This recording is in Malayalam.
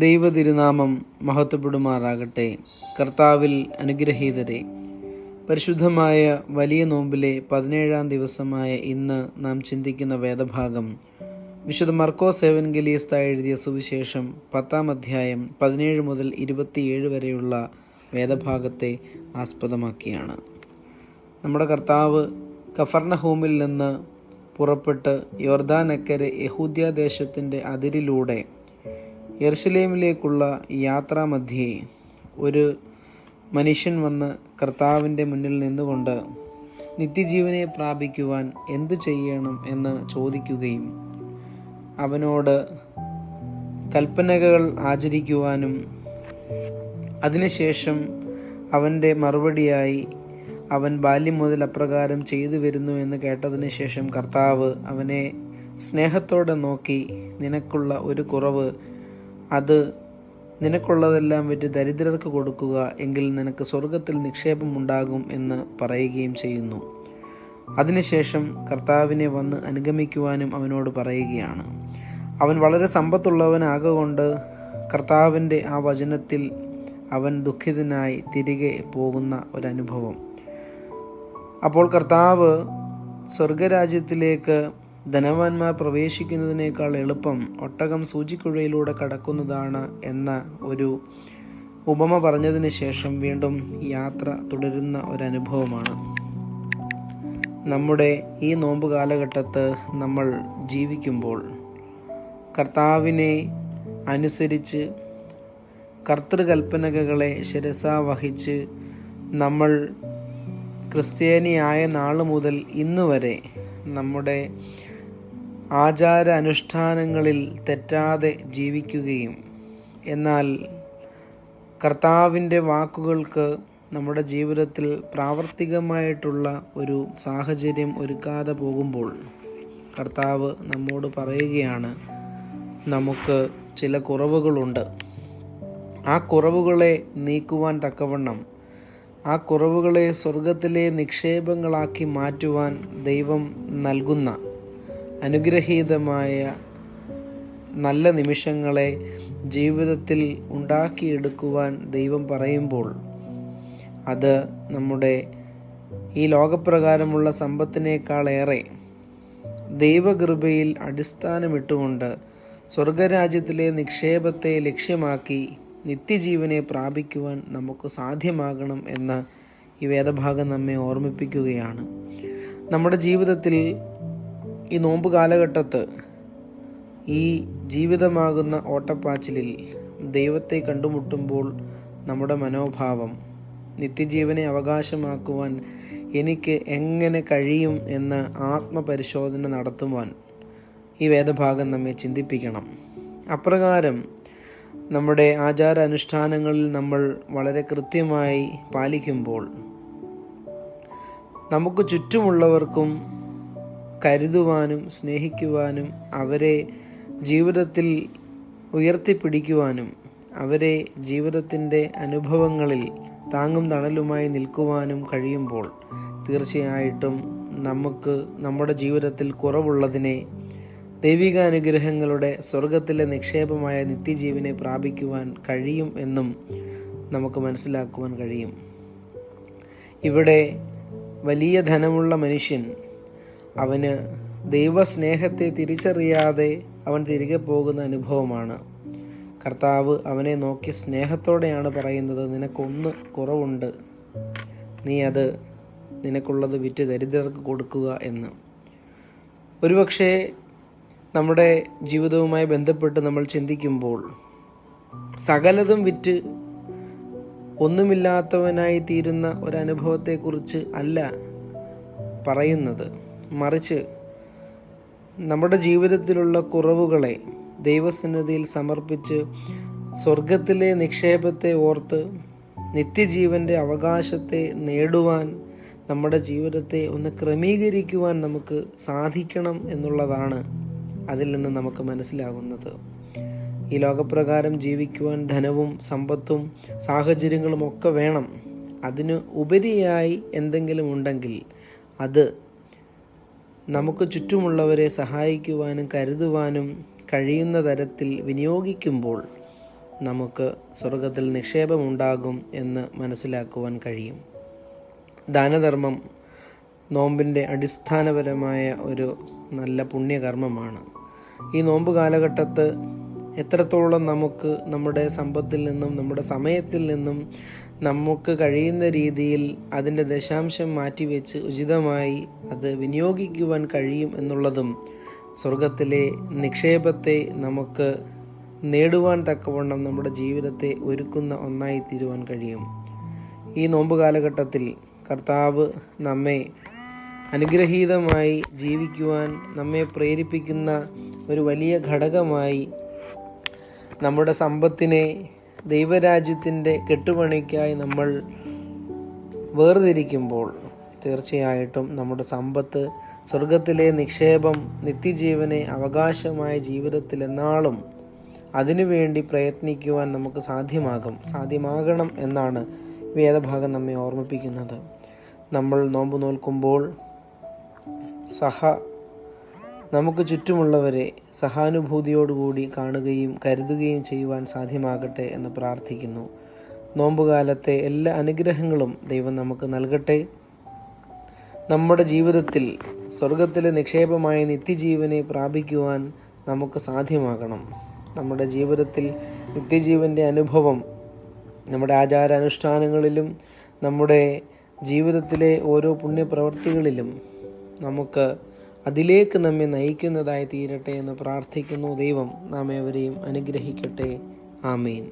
ദൈവ തിരുനാമം മഹത്വപ്പെടുമാറാകട്ടെ. കർത്താവിൽ അനുഗ്രഹീതരെ, പരിശുദ്ധമായ വലിയ നോമ്പിലെ 17-ാം ദിവസമായ ഇന്ന് നാം ചിന്തിക്കുന്ന വേദഭാഗം വിശുദ്ധ മർക്കോസ് എവൻഗലിസ്ത എഴുതിയ സുവിശേഷം 10-ാം അധ്യായം 17 മുതൽ 27 വരെയുള്ള വേദഭാഗത്തെ ആസ്പദമാക്കിയാണ്. നമ്മുടെ കർത്താവ് കഫർനഹൂമിൽ നിന്ന് പുറപ്പെട്ട് യോർദാനക്കരെ യഹൂദ്യ ദേശത്തിൻ്റെ അതിരിലൂടെ യെരുശലേമിലേക്കുള്ള യാത്രാമധ്യേ ഒരു മനുഷ്യൻ വന്ന് കർത്താവിൻ്റെ മുന്നിൽ നിന്നുകൊണ്ട് നിത്യജീവനെ പ്രാപിക്കുവാൻ എന്തു ചെയ്യണം എന്ന് ചോദിക്കുകയും അവനോട് കൽപ്പനകൾ ആചരിക്കുവാനും അതിനുശേഷം അവൻ്റെ മറുപടിയായി അവൻ ബാല്യം മുതൽ അപ്രകാരം ചെയ്തു വരുന്നു എന്ന് കേട്ടതിന് ശേഷം കർത്താവ് അവനെ സ്നേഹത്തോടെ നോക്കി, നിനക്കുള്ള ഒരു കുറവ്, അത് നിനക്കുള്ളതെല്ലാം വിറ്റ് ദരിദ്രർക്ക് കൊടുക്കുക, എങ്കിൽ നിനക്ക് സ്വർഗത്തിൽ നിക്ഷേപമുണ്ടാകും എന്ന് പറയുകയും ചെയ്യുന്നു. അതിനുശേഷം കർത്താവിനെ വന്ന് അനുഗമിക്കുവാനും അവനോട് പറയുകയാണ്. അവൻ വളരെ സമ്പത്തുള്ളവനാകൊണ്ട് കർത്താവിൻ്റെ ആ വചനത്തിൽ അവൻ ദുഃഖിതനായി തിരികെ പോകുന്ന ഒരനുഭവം. അപ്പോൾ കർത്താവ് സ്വർഗരാജ്യത്തിലേക്ക് ധനവാന്മാർ പ്രവേശിക്കുന്നതിനേക്കാൾ എളുപ്പം ഒട്ടകം സൂചിക്കുഴയിലൂടെ കടക്കുന്നതാണ് എന്ന ഒരു ഉപമ പറഞ്ഞതിന് ശേഷം വീണ്ടും യാത്ര തുടരുന്ന ഒരനുഭവമാണ്. നമ്മുടെ ഈ നോമ്പ് കാലഘട്ടത്ത് നമ്മൾ ജീവിക്കുമ്പോൾ കർത്താവിനെ അനുസരിച്ച് കർത്തൃകൽപ്പനകളെ ശിരസാവഹിച്ച് നമ്മൾ ക്രിസ്ത്യാനിയായ നാൾ മുതൽ ഇന്ന് വരെ നമ്മുടെ ആചാര അനുഷ്ഠാനങ്ങളിൽ തെറ്റാതെ ജീവിക്കുകയും എന്നാൽ കർത്താവിൻ്റെ വാക്കുകൾക്ക് നമ്മുടെ ജീവിതത്തിൽ പ്രാവർത്തികമായിട്ടുള്ള ഒരു സാഹചര്യം ഒരുക്കാതെ പോകുമ്പോൾ കർത്താവ് നമ്മോട് പറയുകയാണ്, നമുക്ക് ചില കുറവുകളുണ്ട്. ആ കുറവുകളെ നീക്കുവാൻ തക്കവണ്ണം, ആ കുറവുകളെ സ്വർഗത്തിലെ നിക്ഷേപങ്ങളാക്കി മാറ്റുവാൻ ദൈവം നൽകുന്ന അനുഗ്രഹീതമായ നല്ല നിമിഷങ്ങളെ ജീവിതത്തിൽ ഉണ്ടാക്കിയെടുക്കുവാൻ ദൈവം പറയുമ്പോൾ അത് നമ്മുടെ ഈ ലോകപ്രകാരമുള്ള സമ്പത്തിനേക്കാളേറെ ദൈവകൃപയിൽ അടിസ്ഥാനമിട്ടുകൊണ്ട് സ്വർഗരാജ്യത്തിലെ നിക്ഷേപത്തെ ലക്ഷ്യമാക്കി നിത്യജീവനെ പ്രാപിക്കുവാൻ നമുക്ക് സാധ്യമാകണം എന്ന് ഈ വേദഭാഗം നമ്മെ ഓർമ്മിപ്പിക്കുകയാണ്. നമ്മുടെ ജീവിതത്തിൽ ഈ നോമ്പ് കാലഘട്ടത്ത് ഈ ജീവിതമാകുന്ന ഓട്ടപ്പാച്ചിലിൽ ദൈവത്തെ കണ്ടുമുട്ടുമ്പോൾ നമ്മുടെ മനോഭാവം നിത്യജീവനെ അവകാശമാക്കുവാൻ എനിക്ക് എങ്ങനെ കഴിയും എന്ന് ആത്മപരിശോധന നടത്തുവാൻ ഈ വേദഭാഗം നമ്മെ ചിന്തിപ്പിക്കണം. അപ്രകാരം നമ്മുടെ ആചാര അനുഷ്ഠാനങ്ങളിൽ നമ്മൾ വളരെ കൃത്യമായി പാലിക്കുമ്പോൾ നമുക്ക് ചുറ്റുമുള്ളവർക്കും കരുതുവാനും സ്നേഹിക്കുവാനും അവരെ ജീവിതത്തിൽ ഉയർത്തിപ്പിടിക്കുവാനും അവരെ ജീവിതത്തിൻ്റെ അനുഭവങ്ങളിൽ താങ്ങും തണലുമായി നിൽക്കുവാനും കഴിയുമ്പോൾ തീർച്ചയായിട്ടും നമുക്ക് നമ്മുടെ ജീവിതത്തിൽ കുറവുള്ളതിനെ ദൈവിക അനുഗ്രഹങ്ങളുടെ സ്വർഗത്തിലെ നിക്ഷേപമായ നിത്യജീവനെ പ്രാപിക്കുവാൻ കഴിയും എന്നും നമുക്ക് മനസ്സിലാക്കുവാൻ കഴിയും. ഇവിടെ വലിയ ധനമുള്ള മനുഷ്യൻ, അവന് ദൈവസ്നേഹത്തെ തിരിച്ചറിയാതെ അവൻ തിരികെ പോകുന്ന അനുഭവമാണ്. കർത്താവ് അവനെ നോക്കി സ്നേഹത്തോടെയാണ് പറയുന്നത്, നിനക്കൊന്ന് കുറവുണ്ട്, നീ അത് നിനക്കുള്ളത് വിറ്റ് ദരിദ്രർക്ക് കൊടുക്കുക എന്ന്. ഒരുപക്ഷെ നമ്മുടെ ജീവിതവുമായി ബന്ധപ്പെട്ട് നമ്മൾ ചിന്തിക്കുമ്പോൾ സകലതും വിറ്റ് ഒന്നുമില്ലാത്തവനായി തീരുന്ന ഒരനുഭവത്തെക്കുറിച്ച് അല്ല പറയുന്നത്, മറിച്ച് നമ്മുടെ ജീവിതത്തിലുള്ള കുറവുകളെ ദൈവസന്നിധിയിൽ സമർപ്പിച്ച് സ്വർഗത്തിലെ നിക്ഷേപത്തെ ഓർത്ത് നിത്യജീവൻ്റെ അവകാശത്തെ നേടുവാൻ നമ്മുടെ ജീവിതത്തെ ഒന്ന് ക്രമീകരിക്കുവാൻ നമുക്ക് സാധിക്കണം എന്നുള്ളതാണ് അതിൽ നിന്ന് നമുക്ക് മനസ്സിലാകുന്നത്. ഈ ലോകപ്രകാരം ജീവിക്കുവാൻ ധനവും സമ്പത്തും സാഹചര്യങ്ങളും ഒക്കെ വേണം. അതിന് ഉപരിയായി എന്തെങ്കിലും ഉണ്ടെങ്കിൽ അത് നമുക്ക് ചുറ്റുമുള്ളവരെ സഹായിക്കുവാനും കരുതുവാനും കഴിയുന്ന തരത്തിൽ വിനിയോഗിക്കുമ്പോൾ നമുക്ക് സ്വർഗത്തിൽ നിക്ഷേപമുണ്ടാകും എന്ന് മനസ്സിലാക്കുവാൻ കഴിയും. ദാനധർമ്മം നോമ്പിൻ്റെ അടിസ്ഥാനപരമായ ഒരു നല്ല പുണ്യകർമ്മമാണ്. ഈ നോമ്പ് കാലഘട്ടത്ത് എത്രത്തോളം നമുക്ക് നമ്മുടെ സമ്പത്തിൽ നിന്നും നമ്മുടെ സമയത്തിൽ നിന്നും നമുക്ക് കഴിയുന്ന രീതിയിൽ അതിൻ്റെ ദശാംശം മാറ്റിവെച്ച് ഉചിതമായി അത് വിനിയോഗിക്കുവാൻ കഴിയും എന്നുള്ളതും സ്വർഗത്തിലെ നിക്ഷേപത്തെ നമുക്ക് നേടുവാൻ തക്കവണ്ണം നമ്മുടെ ജീവിതത്തെ ഒരുക്കുന്ന ഒന്നായി തീരുവാൻ കഴിയും. ഈ നോമ്പ് കാലഘട്ടത്തിൽ കർത്താവ് നമ്മെ അനുഗ്രഹീതമായി ജീവിക്കുവാൻ നമ്മെ പ്രേരിപ്പിക്കുന്ന ഒരു വലിയ ഘടകമായി നമ്മുടെ സമ്പത്തിനെ ദൈവരാജ്യത്തിൻ്റെ കെട്ടുപണിക്കായി നമ്മൾ വേർതിരിക്കുമ്പോൾ തീർച്ചയായിട്ടും നമ്മുടെ സമ്പത്ത് സ്വർഗത്തിലെ നിക്ഷേപം നിത്യജീവനെ അവകാശമായ ജീവിതത്തിൽ എന്നാളും അതിനുവേണ്ടി പ്രയത്നിക്കുവാൻ നമുക്ക് സാധ്യമാകണം എന്നാണ് വേദഭാഗം നമ്മെ ഓർമ്മിപ്പിക്കുന്നത്. നമ്മൾ നോമ്പ് നോൽക്കുമ്പോൾ നമുക്ക് ചുറ്റുമുള്ളവരെ സഹാനുഭൂതിയോടുകൂടി കാണുകയും കരുതുകയും ചെയ്യുവാൻ സാധ്യമാകട്ടെ എന്ന് പ്രാർത്ഥിക്കുന്നു. നോമ്പുകാലത്തെ എല്ലാ അനുഗ്രഹങ്ങളും ദൈവം നമുക്ക് നൽകട്ടെ. നമ്മുടെ ജീവിതത്തിൽ സ്വർഗത്തിലെ നിക്ഷേപമായ നിത്യജീവനെ പ്രാപിക്കുവാൻ നമുക്ക് സാധ്യമാകണം. നമ്മുടെ ജീവിതത്തിൽ നിത്യജീവൻ്റെ അനുഭവം നമ്മുടെ ആചാരാനുഷ്ഠാനങ്ങളിലും നമ്മുടെ ജീവിതത്തിലെ ഓരോ പുണ്യപ്രവൃത്തികളിലും നമുക്ക് അതിലേക്ക് നമ്മെ നയിക്കുന്നതായി തീരട്ടെ എന്ന് പ്രാർത്ഥിക്കുന്നു. ദൈവം നാം ഏവരെയും അനുഗ്രഹിക്കട്ടെ. ആമേൻ.